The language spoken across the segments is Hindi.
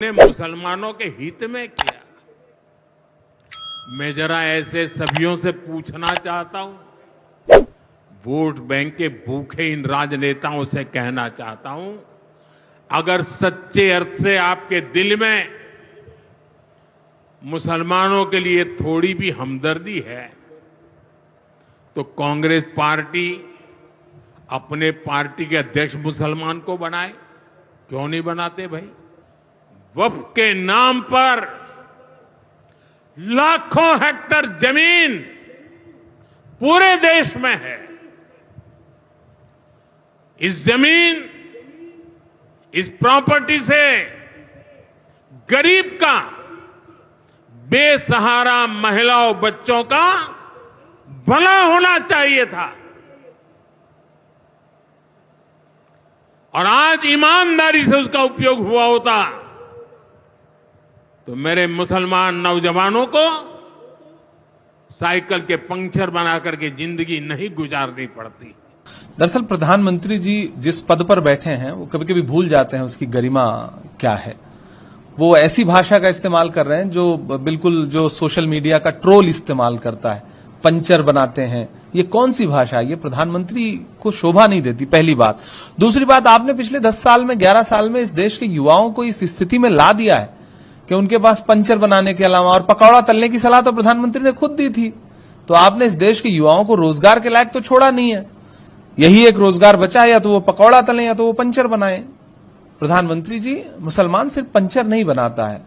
ने मुसलमानों के हित में किया। मैं जरा ऐसे सभियों से पूछना चाहता हूं, वोट बैंक के भूखे इन राजनेताओं से कहना चाहता हूं, अगर सच्चे अर्थ से आपके दिल में मुसलमानों के लिए थोड़ी भी हमदर्दी है तो कांग्रेस पार्टी अपने पार्टी के अध्यक्ष मुसलमान को बनाए। क्यों नहीं बनाते भाई? वक्फ के नाम पर लाखों हेक्टर जमीन पूरे देश में है। इस जमीन, इस प्रॉपर्टी से गरीब का, बेसहारा महिलाओं बच्चों का भला होना चाहिए था। और आज ईमानदारी से उसका उपयोग हुआ होता तो मेरे मुसलमान नौजवानों को साइकिल के पंक्चर बना करके जिंदगी नहीं गुजारनी पड़ती। दरअसल प्रधानमंत्री जी जिस पद पर बैठे हैं वो कभी कभी भूल जाते हैं उसकी गरिमा क्या है। वो ऐसी भाषा का इस्तेमाल कर रहे हैं जो बिल्कुल जो सोशल मीडिया का ट्रोल इस्तेमाल करता है, पंचर बनाते हैं। ये कौन सी भाषा है? ये प्रधानमंत्री को शोभा नहीं देती, पहली बात। दूसरी बात, आपने पिछले 10 साल में, 11 साल में इस देश के युवाओं को इस स्थिति में ला दिया है कि उनके पास पंचर बनाने के अलावा, और पकौड़ा तलने की सलाह तो प्रधानमंत्री ने खुद दी थी, तो आपने इस देश के युवाओं को रोजगार के लायक तो छोड़ा नहीं है। यही एक रोजगार बचा है, या तो वो पकौड़ा तलें या तो वो पंचर बनाएं। प्रधानमंत्री जी, मुसलमान सिर्फ पंचर नहीं बनाता है।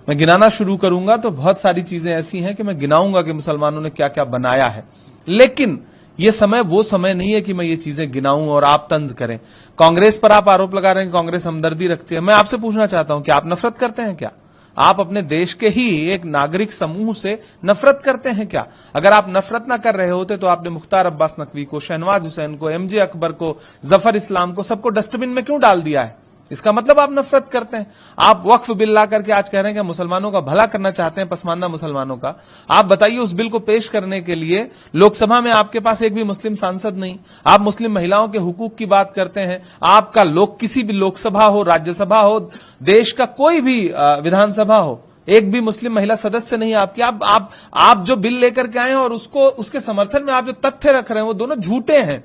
मैं गिनाना शुरू करूंगा तो बहुत सारी चीजें ऐसी हैं कि मैं गिनाऊंगा कि मुसलमानों ने क्या क्या बनाया है, लेकिन ये समय वो समय नहीं है कि मैं ये चीजें गिनाऊं और आप तंज करें। कांग्रेस पर आप आरोप लगा रहे हैं कि कांग्रेस हमदर्दी रखती है। मैं आपसे पूछना चाहता हूं कि आप नफरत करते हैं क्या? आप अपने देश के ही एक नागरिक समूह से नफरत करते हैं क्या? अगर आप नफरत ना कर रहे होते तो आपने मुख्तार अब्बास नकवी को, शहनवाज हुसैन को, एमजे अकबर को, जफर इस्लाम को, सबको डस्टबिन में क्यों डाल दिया है? इसका मतलब आप नफरत करते हैं। आप वक्फ बिल ला करके आज कह रहे हैं कि मुसलमानों का भला करना चाहते हैं, पसमानदा मुसलमानों का। आप बताइए, उस बिल को पेश करने के लिए लोकसभा में आपके पास एक भी मुस्लिम सांसद नहीं। आप मुस्लिम महिलाओं के हुकूक की बात करते हैं। आपका किसी भी लोकसभा हो, राज्यसभा हो, देश का कोई भी विधानसभा हो, एक भी मुस्लिम महिला सदस्य नहीं आपकी। आप जो बिल लेकर के आए हैं और उसके समर्थन में आप जो तथ्य रख रहे हैं वो दोनों झूठे हैं।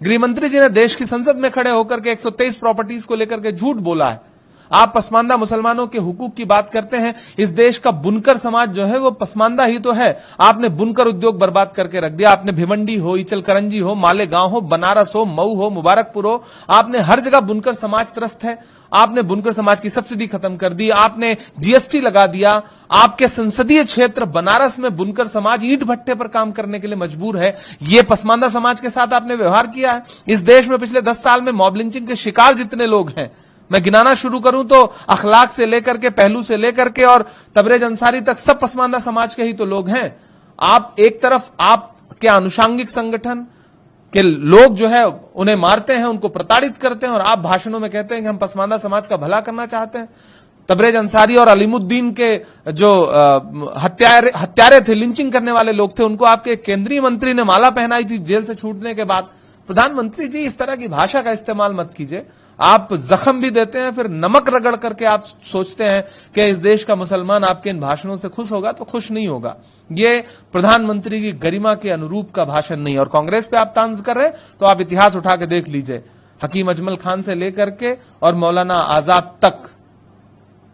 गृहमंत्री जी ने देश की संसद में खड़े होकर के 123 प्रॉपर्टीज को लेकर के झूठ बोला है। आप पसमानदा मुसलमानों के हुकूक की बात करते हैं। इस देश का बुनकर समाज जो है वो पसमानदा ही तो है। आपने बुनकर उद्योग बर्बाद करके रख दिया। आपने भिवंडी हो, इचलकरंजी हो, मालेगांव हो, बनारस हो, मऊ हो, मुबारकपुर हो, आपने हर जगह बुनकर समाज त्रस्त है। आपने बुनकर समाज की सब्सिडी खत्म कर दी, आपने जीएसटी लगा दिया। आपके संसदीय क्षेत्र बनारस में बुनकर समाज ईंट भट्टे पर काम करने के लिए मजबूर है। ये पसमानदा समाज के साथ आपने व्यवहार किया है। इस देश में पिछले 10 साल में मॉब लिंचिंग के शिकार जितने लोग हैं, मैं गिनाना शुरू करूं तो अखलाक से लेकर के, पहलू से लेकर के और तबरेज अंसारी तक सब पसमानदा समाज के ही तो लोग हैं। आप एक तरफ आपके आनुषांगिक संगठन कि लोग जो है उन्हें मारते हैं, उनको प्रताड़ित करते हैं, और आप भाषणों में कहते हैं कि हम पसमानदा समाज का भला करना चाहते हैं। तबरेज अंसारी और अलीमुद्दीन के जो हत्यारे थे, लिंचिंग करने वाले लोग थे, उनको आपके केंद्रीय मंत्री ने माला पहनाई थी जेल से छूटने के बाद। प्रधानमंत्री जी, इस तरह की भाषा का इस्तेमाल मत कीजिए। आप जख्म भी देते हैं, फिर नमक रगड़ करके आप सोचते हैं कि इस देश का मुसलमान आपके इन भाषणों से खुश होगा, तो खुश नहीं होगा। ये प्रधानमंत्री की गरिमा के अनुरूप का भाषण नहीं। और कांग्रेस पे आप तांज कर रहे हैं तो आप इतिहास उठा के देख लीजिए। हकीम अजमल खान से लेकर के और मौलाना आजाद तक